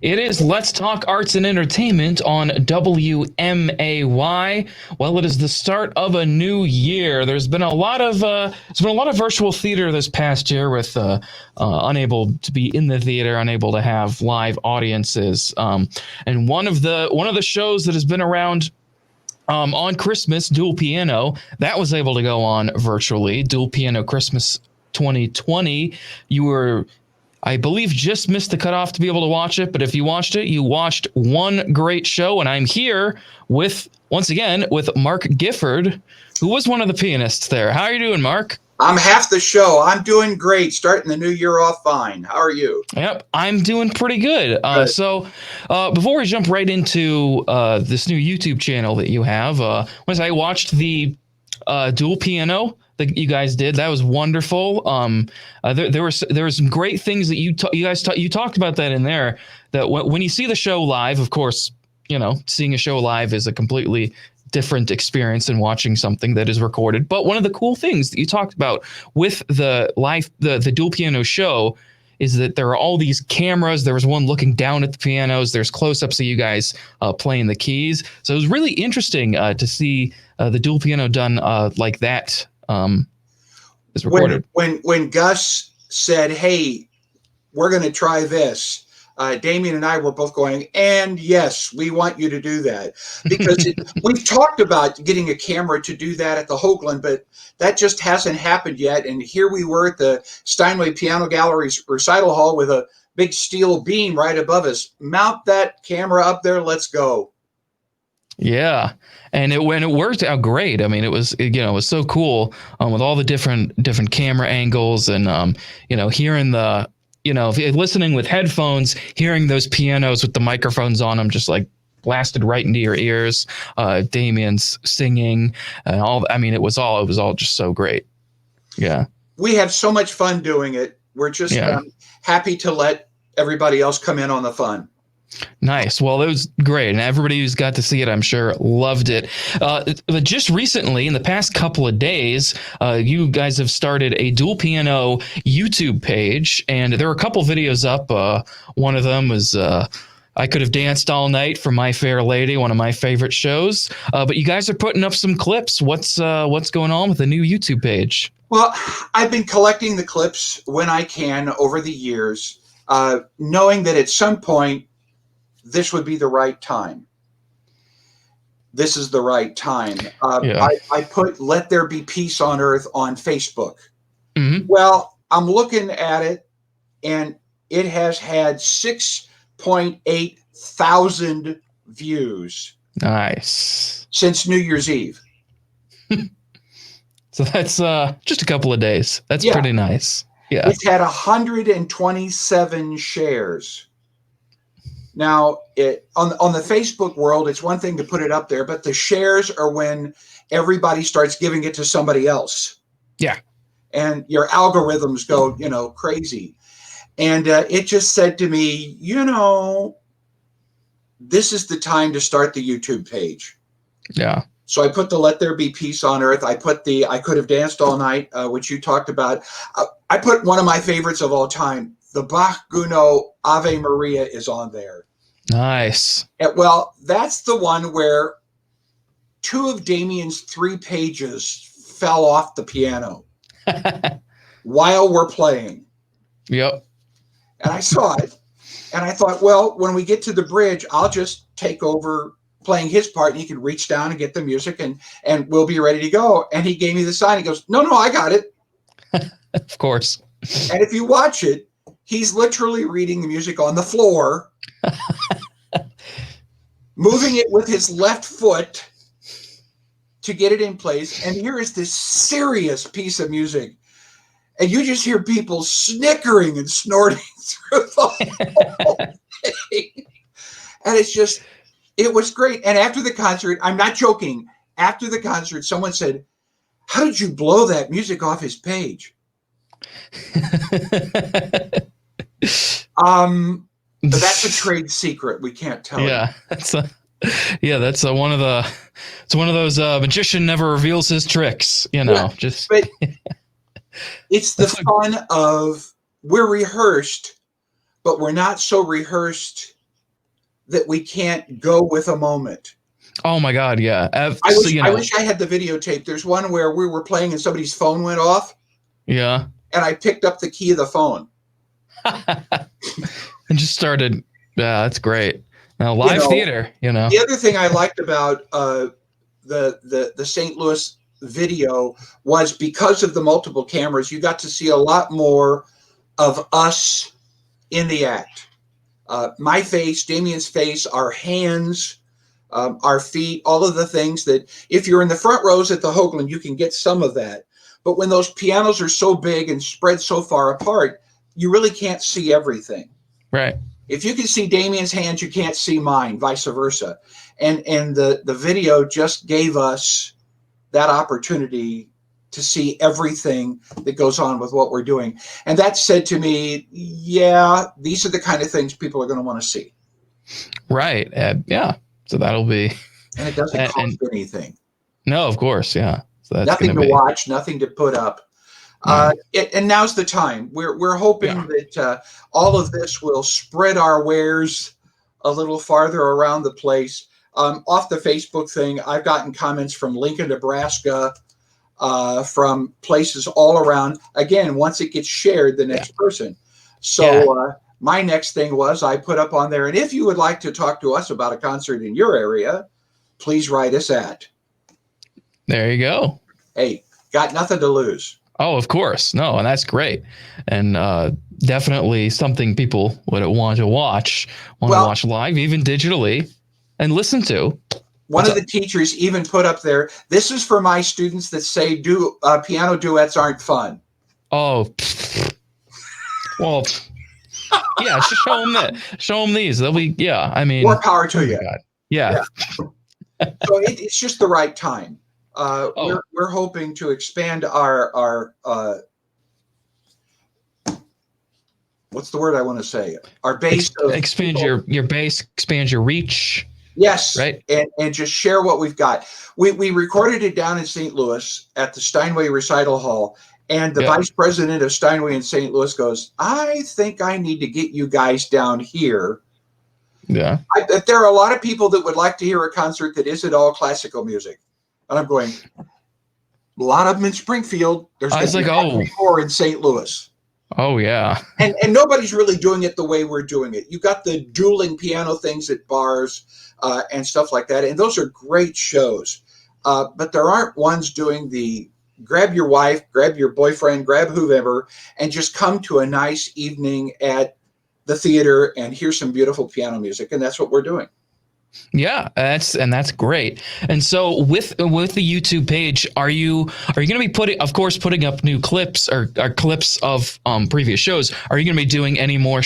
It is Let's Talk Arts and Entertainment on WMAY. Well, it is the start of a new year. There's been a lot of virtual theater this past year with unable to be in the theater, unable to have live audiences. And one of the shows that has been around on Christmas, Dual Piano, that was able to go on virtually. Dual Piano Christmas 2020. You were, I believe, just missed the cutoff to be able to watch it. But if you watched it, you watched one great show. And I'm here once again with Mark Gifford, who was one of the pianists there. How are you doing, Mark? I'm half the show. I'm doing great. Starting the new year off fine. How are you? Yep, I'm doing pretty good. So before we jump right into this new YouTube channel that you have, once I watched the dual piano that you guys did, that was wonderful. There were some great things that you talked about that in there. That when you see the show live, of course, seeing a show live is a completely different experience than watching something that is recorded. But one of the cool things that you talked about with the dual piano show is that there are all these cameras. There was one looking down at the pianos. There's close-ups of you guys playing the keys. So it was really interesting to see the dual piano done like that. Is recorded. When Gus said, "Hey, we're going to try this," Damien and I were both going, "And yes, we want you to do that," because we've talked about getting a camera to do that at the Hoagland, but that just hasn't happened yet. And here we were at the Steinway Piano Gallery's recital hall with a big steel beam right above us. Mount that camera up there. Let's go. Yeah. And it worked out great. I mean, it was so cool with all the different camera angles and, hearing if you're listening with headphones, hearing those pianos with the microphones on them, just like blasted right into your ears, Damien's singing and all. I mean, it was all just so great. Yeah. We had so much fun doing it. We're just happy to let everybody else come in on the fun. Nice. Well, it was great. And everybody who's got to see it, I'm sure, loved it. But just recently, in the past couple of days, you guys have started a dual piano YouTube page. And there were a couple videos up. One of them was I Could Have Danced All Night for My Fair Lady, one of my favorite shows. But you guys are putting up some clips. What's going on with the new YouTube page? Well, I've been collecting the clips when I can over the years, knowing that at some point, this would be the right time. This is the right time. I put Let There Be Peace on Earth on Facebook. Mm-hmm. Well, I'm looking at it, and it has had 6.8 thousand views. Nice. Since New Year's Eve. So that's just a couple of days. That's pretty nice. Yeah. It's had 127 shares. Now, on the Facebook world, it's one thing to put it up there, but the shares are when everybody starts giving it to somebody else. Yeah. And your algorithms go, crazy. And it just said to me, this is the time to start the YouTube page. Yeah. So I put the Let There Be Peace on Earth. I put the I Could Have Danced All Night, which you talked about. I put one of my favorites of all time. The Bach Gounod Ave Maria is on there. Nice. Well, that's the one where 2 of Damien's 3 pages fell off the piano while we're playing. Yep. And I saw it, and I thought, well, when we get to the bridge, I'll just take over playing his part, and he can reach down and get the music, and we'll be ready to go. And he gave me the sign. He goes, no, I got it. Of course. And if you watch it, he's literally reading the music on the floor, moving it with his left foot to get it in place. And here is this serious piece of music. And you just hear people snickering and snorting through the whole thing. And it was great. And after the concert, I'm not joking, after the concert, someone said, how did you blow that music off his page? But that's a trade secret. We can't tell. Yeah, that's one of those magician never reveals his tricks. But it's the fun of we're rehearsed, but we're not so rehearsed that we can't go with a moment. Oh my God, yeah. I So wish I wish I had the videotape. There's one where we were playing and somebody's phone went off, yeah, and I picked up the key of the phone. and just started. Yeah, that's great. Now live theater, The other thing I liked about the St. Louis video was because of the multiple cameras, you got to see a lot more of us in the act. My face, Damien's face, our hands, our feet, all of the things that if you're in the front rows at the Hoagland, you can get some of that. But when those pianos are so big and spread so far apart, you really can't see everything. Right. If you can see Damien's hands, you can't see mine, vice versa. And the video just gave us that opportunity to see everything that goes on with what we're doing. And that said to me, yeah, these are the kind of things people are going to want to see. Right. Yeah. So that'll be. And it doesn't cost anything. No, of course. Yeah. So that's nothing to watch, nothing to put up. And now's the time. We're hoping that all of this will spread our wares a little farther around the place. Off the Facebook thing, I've gotten comments from Lincoln, Nebraska, from places all around. Again, once it gets shared, the next person. So my next thing was I put up on there, and if you would like to talk to us about a concert in your area, please write us at. There you go. Hey, got nothing to lose. Oh, of course. No, and that's great. And definitely something people would want to watch live, even digitally, and listen to. One of the teachers even put up there, this is for my students that say piano duets aren't fun. Oh, well, yeah, just show them that. Show them these. They'll be, I mean. More power to you. God. Yeah. So it's just the right time. We're hoping to expand our what's the word I want to say? Our base. Expand your base, expand your reach. Yes. Right. And just share what we've got. We recorded it down in St. Louis at the Steinway Recital Hall. And the vice president of Steinway in St. Louis goes, I think I need to get you guys down here. Yeah. There are a lot of people that would like to hear a concert that isn't all classical music. And I'm going, a lot of them in Springfield. There's more in St. Louis. Oh, yeah. And nobody's really doing it the way we're doing it. You got the dueling piano things at bars and stuff like that. And those are great shows. But there aren't ones doing the grab your wife, grab your boyfriend, grab whoever, and just come to a nice evening at the theater and hear some beautiful piano music. And that's what we're doing. Yeah, that's great. And so with the YouTube page, are you going to be putting up new clips or clips of previous shows? Are you going to be doing any more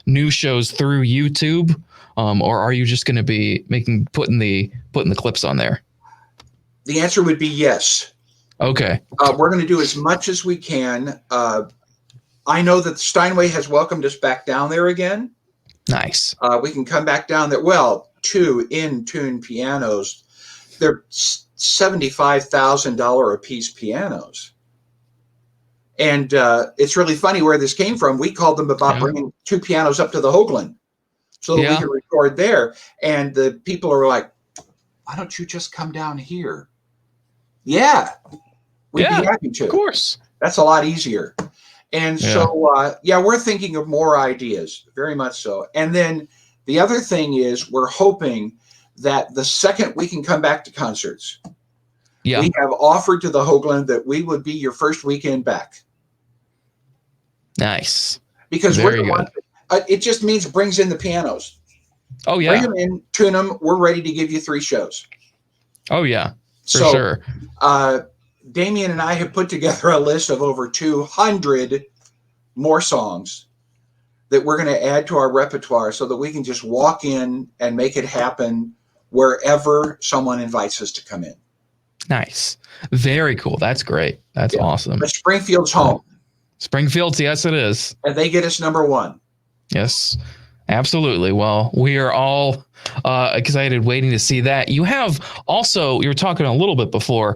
new shows through YouTube, or are you just going to be putting the clips on there? The answer would be yes. Okay. We're going to do as much as we can. I know that Steinway has welcomed us back down there again. Nice. We can come back down there. Well, 2 in-tune pianos. They're $75,000 a piece pianos. And it's really funny where this came from. We called them about bringing 2 pianos up to the Hoagland so that we could record there. And the people are like, why don't you just come down here? Yeah, we'd be happy to. Of course. That's a lot easier. And so, we're thinking of more ideas, very much so. And then the other thing is we're hoping that the second we can come back to concerts, we have offered to the Hoagland that we would be your first weekend back. Nice. Because it just means brings in the pianos. Oh, yeah. Bring them in, tune them. We're ready to give you 3 shows. Oh, yeah, for sure. Damien and I have put together a list of over 200 more songs that we're going to add to our repertoire so that we can just walk in and make it happen wherever someone invites us to come in. Nice. Very cool. That's great. That's awesome. But Springfield's home. Springfield's, yes, it is. And they get us number 1. Yes. Absolutely. Well, we are all excited, waiting to see that. You have also, you were talking a little bit before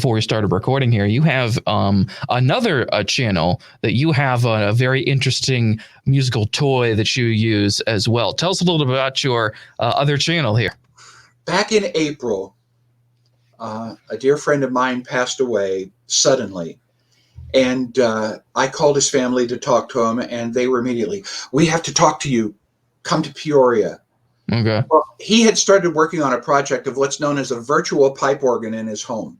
we started recording here. You have another channel that you have a very interesting musical toy that you use as well. Tell us a little bit about your other channel here. Back in April, a dear friend of mine passed away suddenly. And I called his family to talk to him, and they were immediately, "We have to talk to you. Come to Peoria." Okay. Well, he had started working on a project of what's known as a virtual pipe organ in his home.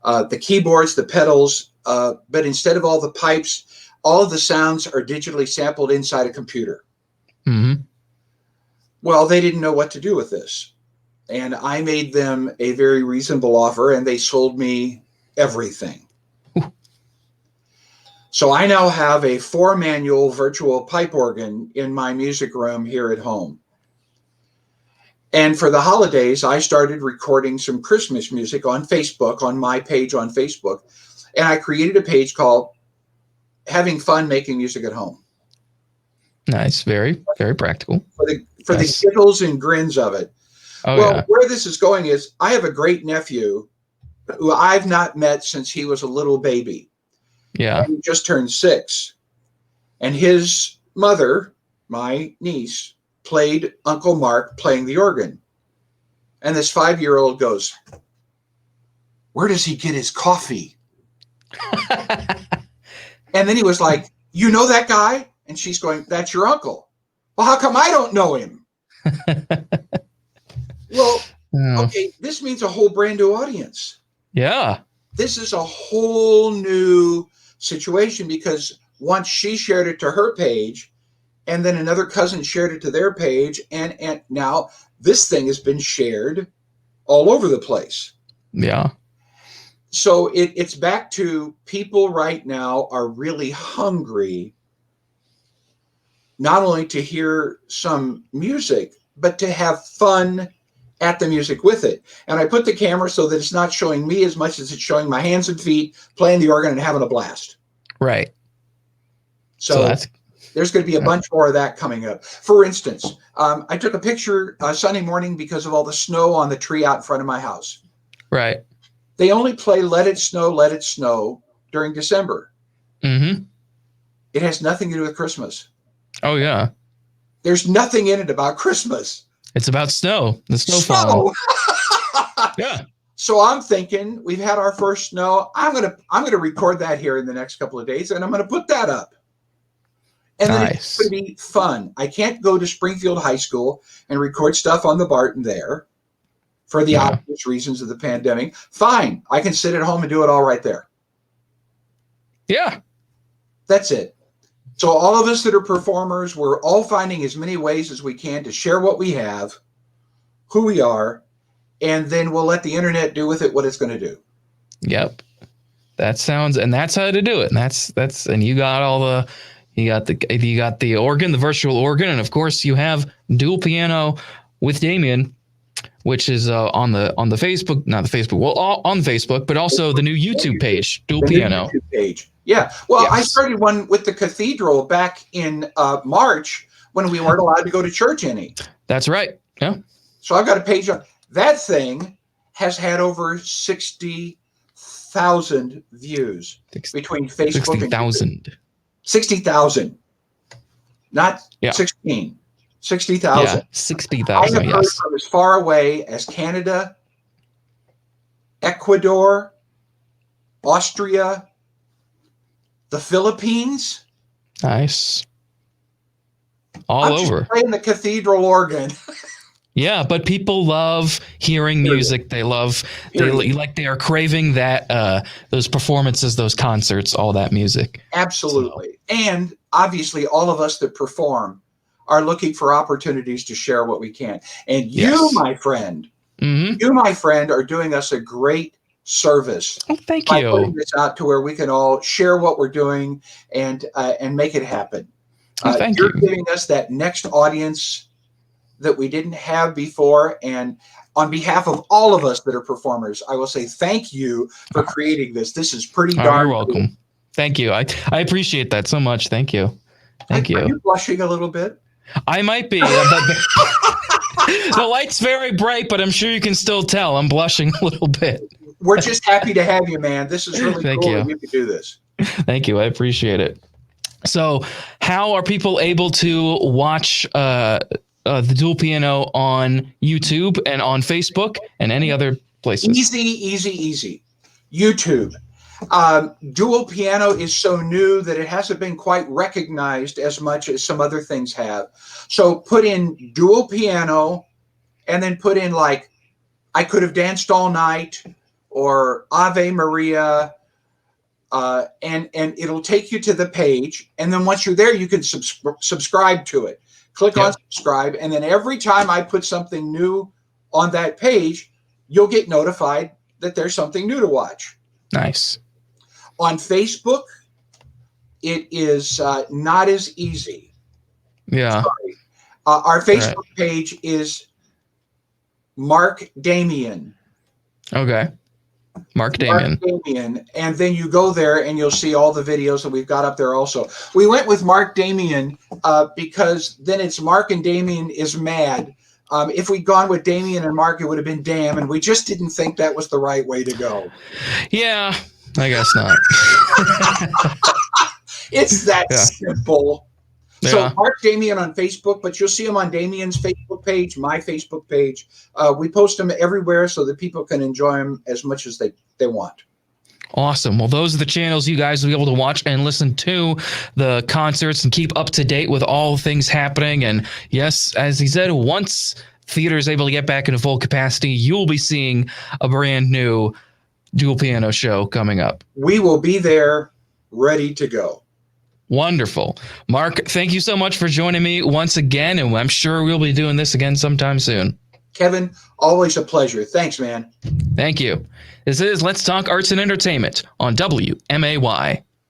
The keyboards, the pedals, but instead of all the pipes, all of the sounds are digitally sampled inside a computer. Mm-hmm. Well, they didn't know what to do with this. And I made them a very reasonable offer, and they sold me everything. So I now have a 4-manual virtual pipe organ in my music room here at home. And for the holidays, I started recording some Christmas music on Facebook, on my page on Facebook. And I created a page called Having Fun Making Music at Home. Nice. Very, very practical. For Nice. the giggles and grins of it. Oh, well, yeah. where this is going is I have a great nephew who I've not met since he was a little baby. Yeah. And he just turned 6. And his mother, my niece, played Uncle Mark playing the organ. And this 5-year-old goes, "Where does he get his coffee?" And then he was like, "You know that guy?" And she's going, "That's your uncle." "Well, how come I don't know him?" Well, okay, this means a whole brand new audience. Yeah. This is a whole new situation because once she shared it to her page, and then another cousin shared it to their page, and now this thing has been shared all over the place. Yeah. So it's back to people right now are really hungry, not only to hear some music, but to have fun at the music with it. And I put the camera so that it's not showing me as much as it's showing my hands and feet playing the organ and having a blast. Right. So there's going to be a bunch more of that coming up. For instance, I took a picture Sunday morning because of all the snow on the tree out in front of my house. Right. They only play Let It Snow during December. Mm-hmm. It has nothing to do with Christmas. Oh, yeah. There's nothing in it about Christmas. It's about snow. The snowfall. Yeah. So I'm thinking we've had our first snow. I'm gonna record that here in the next couple of days, and I'm gonna put that up. And then it's going to be fun. I can't go to Springfield High School and record stuff on the Barton there for the obvious reasons of the pandemic. Fine. I can sit at home and do it all right there. Yeah. That's it. So all of us that are performers, we're all finding as many ways as we can to share what we have, who we are, and then we'll let the internet do with it what it's going to do. Yep. That's how to do it. And you got you got the organ, the virtual organ, and of course you have dual piano with Damien, which is on the Facebook, not the Facebook, well, on Facebook, but also the new YouTube page, dual piano. YouTube page. Yeah. Well, yes. I started one with the cathedral back in March when we weren't allowed to go to church any. That's right. Yeah. So I've got a page on that thing has had over 60,000 views between Facebook 60,000. 60,000. Not 16. 60,000. Yeah, 60,000. I have heard from as far away as Canada, Ecuador, Austria, the Philippines. Nice. All over. Just playing the cathedral organ. Yeah, but people love hearing music. They are craving that those performances, those concerts, all that music. Absolutely. So. And obviously all of us that perform are looking for opportunities to share what we can. And you, my friend, are doing us a great service. Oh, thank by you. Putting this out to where we can all share what we're doing and make it happen. Thank you're you. giving us that next audience that we didn't have before. And on behalf of all of us that are performers, I will say thank you for creating this. This is pretty darn You're welcome. Cool. Thank you. I appreciate that so much. Thank you. Thank you. Are you blushing a little bit? I might be. The light's very bright, but I'm sure you can still tell. I'm blushing a little bit. We're just happy to have you, man. This is really Thank cool you. that you could do this. Thank you. I appreciate it. So, how are people able to watch the dual piano on YouTube and on Facebook and any other places? Easy. YouTube. Dual piano is so new that it hasn't been quite recognized as much as some other things have. So put in dual piano and then put in like I Could Have Danced All Night or Ave Maria, and it'll take you to the page. And then once you're there, you can subscribe to it. Click on subscribe, and then every time I put something new on that page, you'll get notified that there's something new to watch. Nice. On Facebook, it is not as easy. Yeah. Sorry. Our Facebook page is Mark Damien. Okay. Mark Damien. And then you go there and you'll see all the videos that we've got up there also. We went with Mark Damien because then it's Mark and Damien is mad. If we'd gone with Damien and Mark, it would have been Damn, and we just didn't think that was the right way to go. Yeah, I guess not. It's that simple. Yeah. So Mark Damien on Facebook, but you'll see him on Damien's Facebook page, my Facebook page. We post them everywhere so that people can enjoy them as much as they want. Awesome. Well, those are the channels you guys will be able to watch and listen to the concerts and keep up to date with all things happening. And yes, as he said, once theater is able to get back into full capacity, you'll be seeing a brand new dual piano show coming up. We will be there ready to go. Wonderful. Mark, thank you so much for joining me once again, and I'm sure we'll be doing this again sometime soon. Kevin, always a pleasure. Thanks, man. Thank you. This is Let's Talk Arts and Entertainment on WMAY.